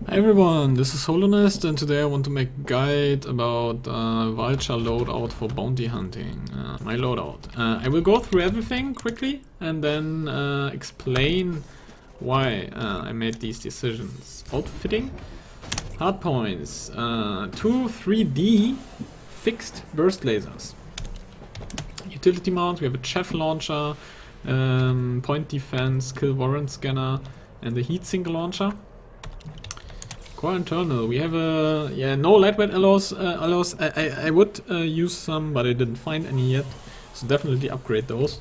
Hi everyone, this is Holinist, and today I want to make a guide about Vulture Loadout for bounty hunting, my loadout. I will go through everything quickly and then explain why I made these decisions. Outfitting, hardpoints, 2 3D fixed burst lasers. Utility mount, we have a chaff launcher, point defense, kill warrant scanner, and a heatsink launcher. Core internal, we have a no lightweight alloys. I would use some, but I didn't find any yet, so definitely upgrade those.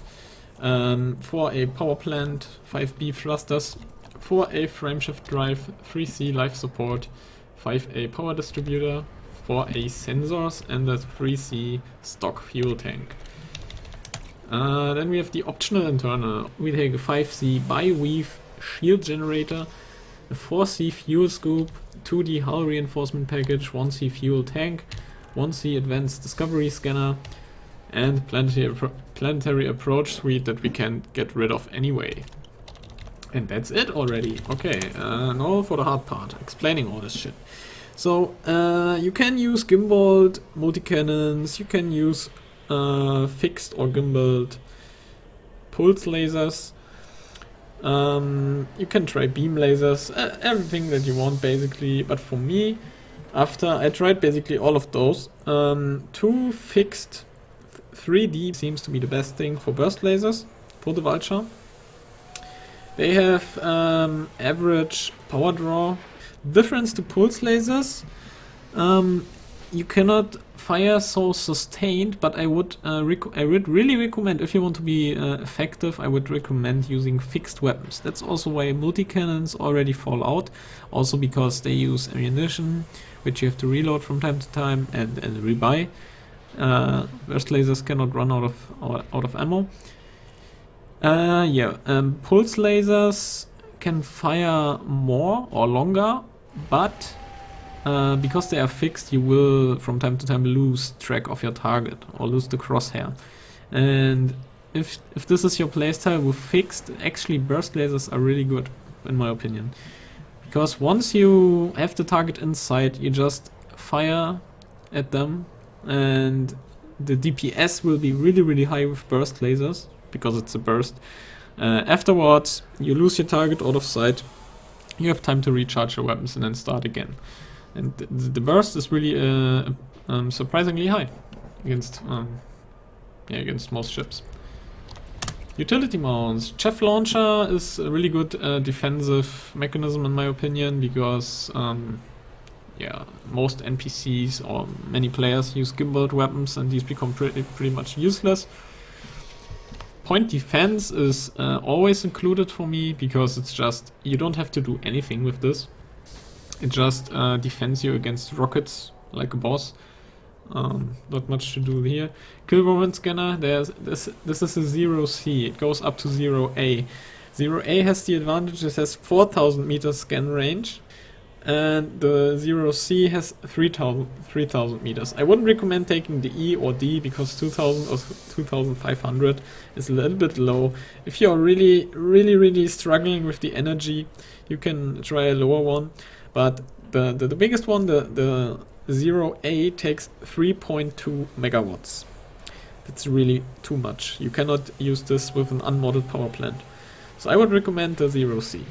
For a power plant, 5B thrusters, 4A frameshift drive, 3C life support, 5A power distributor, 4A sensors, and a 3C stock fuel tank. Then we have the optional internal. We take a 5C bi-weave shield generator, a 4C fuel scoop, 2D hull reinforcement package, 1C fuel tank, 1C advanced discovery scanner, and planetary approach suite that we can get rid of anyway. And that's it already. Okay, now for the hard part, explaining all this shit. So, you can use gimbaled multi-cannons, you can use fixed or gimbaled pulse lasers. You can try beam lasers, everything that you want basically, but for me, after I tried basically all of those, 2 fixed 3D seems to be the best thing for burst lasers, for the Vulture. They have average power draw. Difference to pulse lasers, you cannot fire so sustained, but I would really recommend, if you want to be effective, I would recommend using fixed weapons. That's also why multi-cannons already fall out, also because they use ammunition, which you have to reload from time to time and rebuy. Burst lasers cannot run out of ammo. Pulse lasers can fire more or longer, but because they are fixed, you will from time to time lose track of your target or lose the crosshair. And if this is your playstyle with fixed, actually burst lasers are really good, in my opinion. Because once you have the target in sight, you just fire at them, and the DPS will be really high with burst lasers, because it's a burst. Afterwards, you lose your target out of sight, you have time to recharge your weapons and then start again. And the burst is really surprisingly high against most ships. Utility mounts. Chaff launcher is a really good defensive mechanism in my opinion, because most NPCs or many players use gimbaled weapons and these become pretty much useless. Point defense is always included for me, because it's just, you don't have to do anything with this. It just defends you against rockets like a boss. Not much to do here. Kill warrant scanner. This is a 0C. It goes up to 0A. 0A has the advantage. It has 4,000 meters scan range, and the 0C has 3,000 meters. I wouldn't recommend taking the E or D, because 2,000 or 2,500 is a little bit low. If you're really struggling with the energy, you can try a lower one. But the biggest one, the 0A, takes 3.2 megawatts. That's really too much. You cannot use this with an unmodded power plant. So I would recommend the 0C.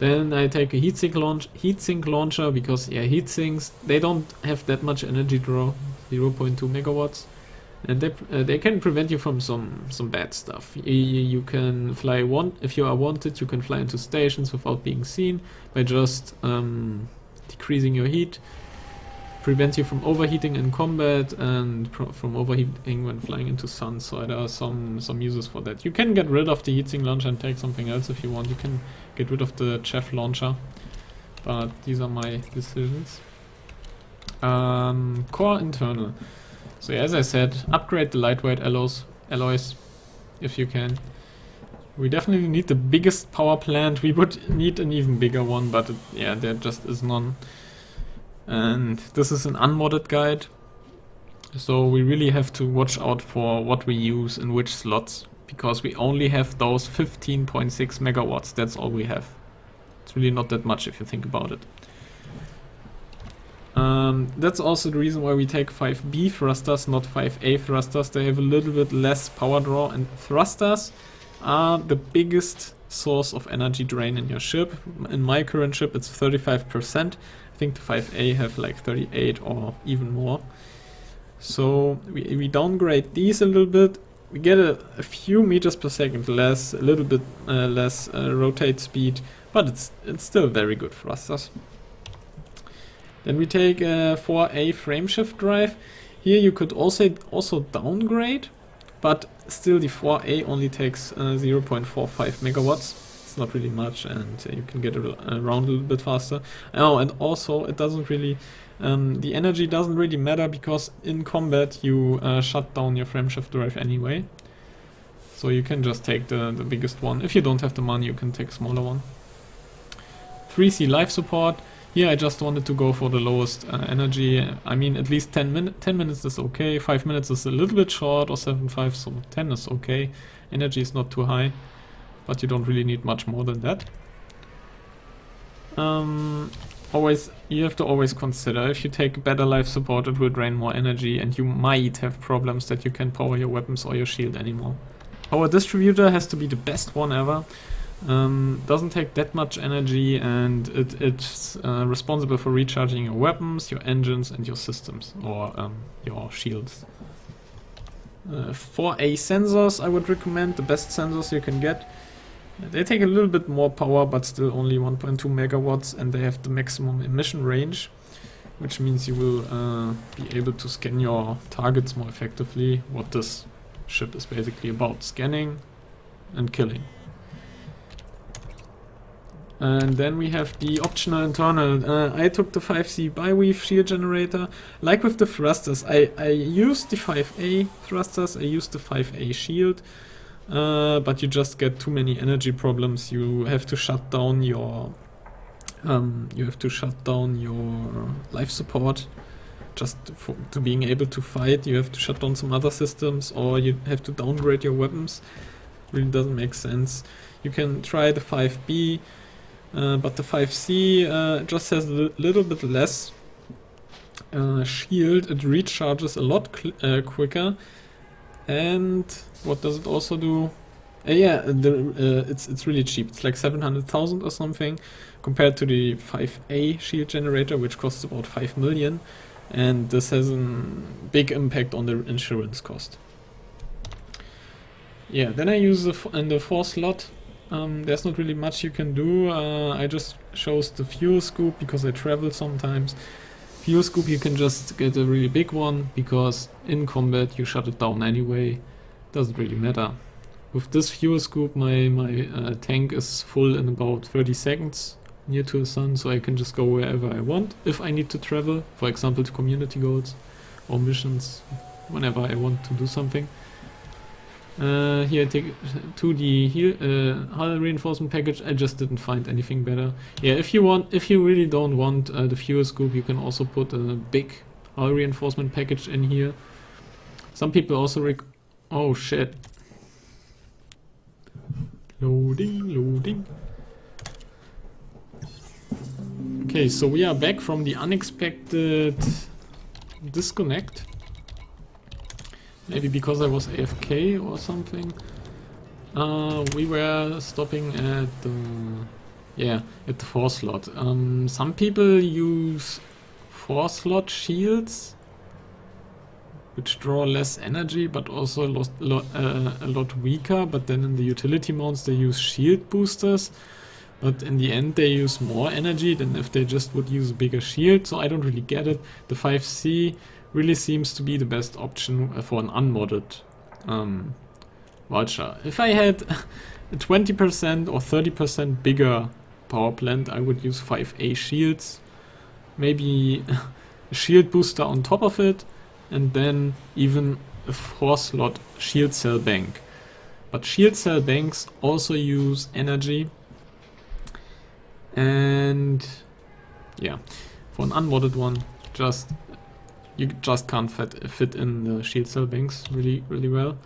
Then I take a heatsink launcher, because heatsinks, they don't have that much energy draw, 0.2 megawatts. And they can prevent you from some bad stuff. You can fly if you are wanted, you can fly into stations without being seen by just decreasing your heat. Prevent you from overheating in combat and from overheating when flying into sun. So there are some uses for that. You can get rid of the heatsink launcher and take something else if you want. You can get rid of the chaff launcher, but these are my decisions. Core internal. So as I said, upgrade the lightweight alloys if you can. We definitely need the biggest power plant. We would need an even bigger one, but there just is none. And this is an unmodded guide, so we really have to watch out for what we use in which slots, because we only have those 15.6 megawatts. That's all we have. It's really not that much if you think about it. That's also the reason why we take 5B thrusters, not 5A thrusters. They have a little bit less power draw, and thrusters are the biggest source of energy drain in your ship. In my current ship it's 35%. I think the 5A have like 38 or even more. So we downgrade these a little bit. We get a few meters per second less, a little bit less rotate speed, but it's still very good thrusters. Then we take a 4A frameshift drive. Here you could also downgrade, but still the 4A only takes 0.45 megawatts. It's not really much, and you can get around a little bit faster. Oh, and also it doesn't really, the energy doesn't really matter, because in combat you shut down your frameshift drive anyway. So you can just take the biggest one. If you don't have the money, you can take a smaller one. 3C life support. Here I just wanted to go for the lowest energy. I mean, at least 10 minutes is okay. 5 minutes is a little bit short, or 7.5, so 10 is okay. Energy is not too high, but you don't really need much more than that. You have to always consider, if you take better life support, it will drain more energy, and you might have problems that you can power your weapons or your shield anymore. Our distributor has to be the best one ever. Doesn't take that much energy, and it's responsible for recharging your weapons, your engines, and your systems, or your shields. 4A sensors I would recommend, the best sensors you can get. They take a little bit more power, but still only 1.2 megawatts, and they have the maximum emission range, which means you will be able to scan your targets more effectively, what this ship is basically about, scanning and killing. And then we have the optional internal. I took the 5C bi-weave shield generator. Like with the thrusters, I used the 5A thrusters, I used the 5A shield, but you just get too many energy problems. You have to shut down your life support just to being able to fight. You have to shut down some other systems, or you have to downgrade your weapons. Really doesn't make sense. You can try the 5B. But the 5C just has a little bit less shield. It recharges a lot quicker. And what does it also do? Yeah, it's really cheap. It's like 700,000 or something, compared to the 5A shield generator, which costs about 5 million. And this has a big impact on the insurance cost. Yeah, then I use in the 4 slot. There's not really much you can do. I just chose the fuel scoop because I travel sometimes. Fuel scoop, you can just get a really big one, because in combat you shut it down anyway. Doesn't really matter. With this fuel scoop my tank is full in about 30 seconds near to the sun, so I can just go wherever I want if I need to travel, for example to community goals or missions, whenever I want to do something. Here I take 2D hull reinforcement package. I just didn't find anything better. Yeah, if you really don't want the fuel scoop, you can also put a big hull reinforcement package in here. Some people also oh shit. Loading. Okay, so we are back from the unexpected disconnect. Maybe because I was AFK or something. We were stopping at the 4 slot. Some people use 4 slot shields, which draw less energy but also a lot weaker. But then in the utility mounts they use shield boosters. But in the end they use more energy than if they just would use a bigger shield. So I don't really get it. The 5C really seems to be the best option for an unmodded Vulture. If I had a 20% or 30% bigger power plant, I would use 5A shields, maybe a shield booster on top of it, and then even a 4 slot shield cell bank. But shield cell banks also use energy, and yeah, for an unmodded one, you just can't fit in the shield cell banks really well.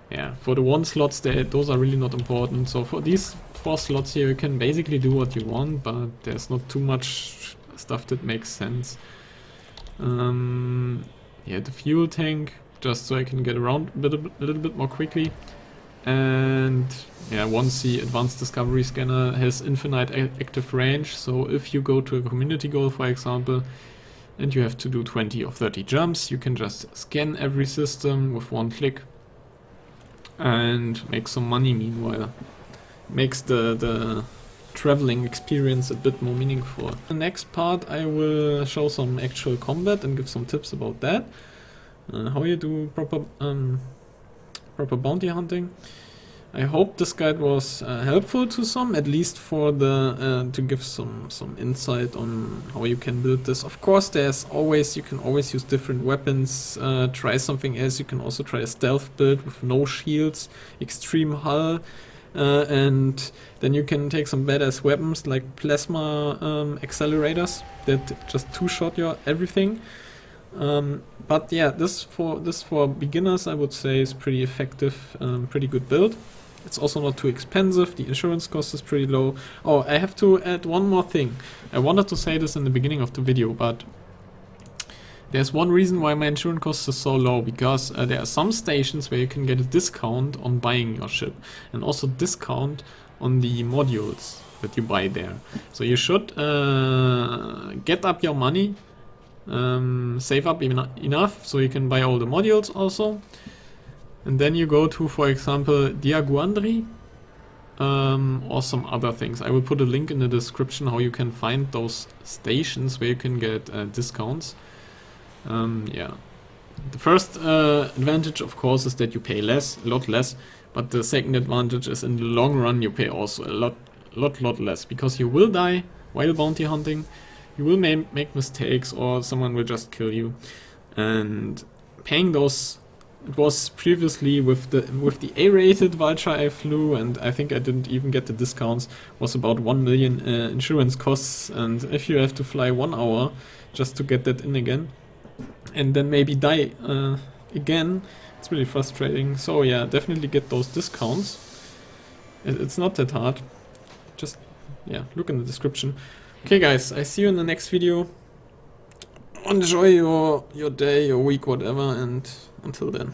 yeah, for the 1 slots, those are really not important. So for these 4 slots here, you can basically do what you want, but there's not too much stuff that makes sense. Yeah, the fuel tank, just so I can get around a little bit more quickly. And yeah, once the advanced discovery scanner has infinite active range, so if you go to a community goal, for example, and you have to do 20 or 30 jumps, you can just scan every system with 1 click and make some money meanwhile. Makes the traveling experience a bit more meaningful. The next part I will show some actual combat and give some tips about that. How you do proper bounty hunting. I hope this guide was helpful to some, at least for the to give some insight on how you can build this. Of course, you can always use different weapons, try something else. You can also try a stealth build with no shields, extreme hull, and then you can take some badass weapons like plasma accelerators that just two-shot your everything. But yeah, this for beginners, I would say, is pretty effective, pretty good build. It's also not too expensive, the insurance cost is pretty low. Oh, I have to add one more thing. I wanted to say this in the beginning of the video, but there's one reason why my insurance cost is so low, because there are some stations where you can get a discount on buying your ship, and also discount on the modules that you buy there. So you should get up your money, save up enough so you can buy all the modules also. And then you go to, for example, Diaguandri or some other things. I will put a link in the description how you can find those stations where you can get discounts. Yeah. The first advantage, of course, is that you pay a lot less. But the second advantage is in the long run you pay also a lot less, because you will die while bounty hunting. You will make mistakes, or someone will just kill you. And paying those, it was previously with the A-rated Vulture I flew, and I think I didn't even get the discounts, was about 1 million insurance costs. And if you have to fly 1 hour just to get that in again, and then maybe die again, it's really frustrating. So yeah, definitely get those discounts. It's not that hard. Just, yeah, look in the description. Okay guys, I see you in the next video. Enjoy your day, your week, whatever, and until then.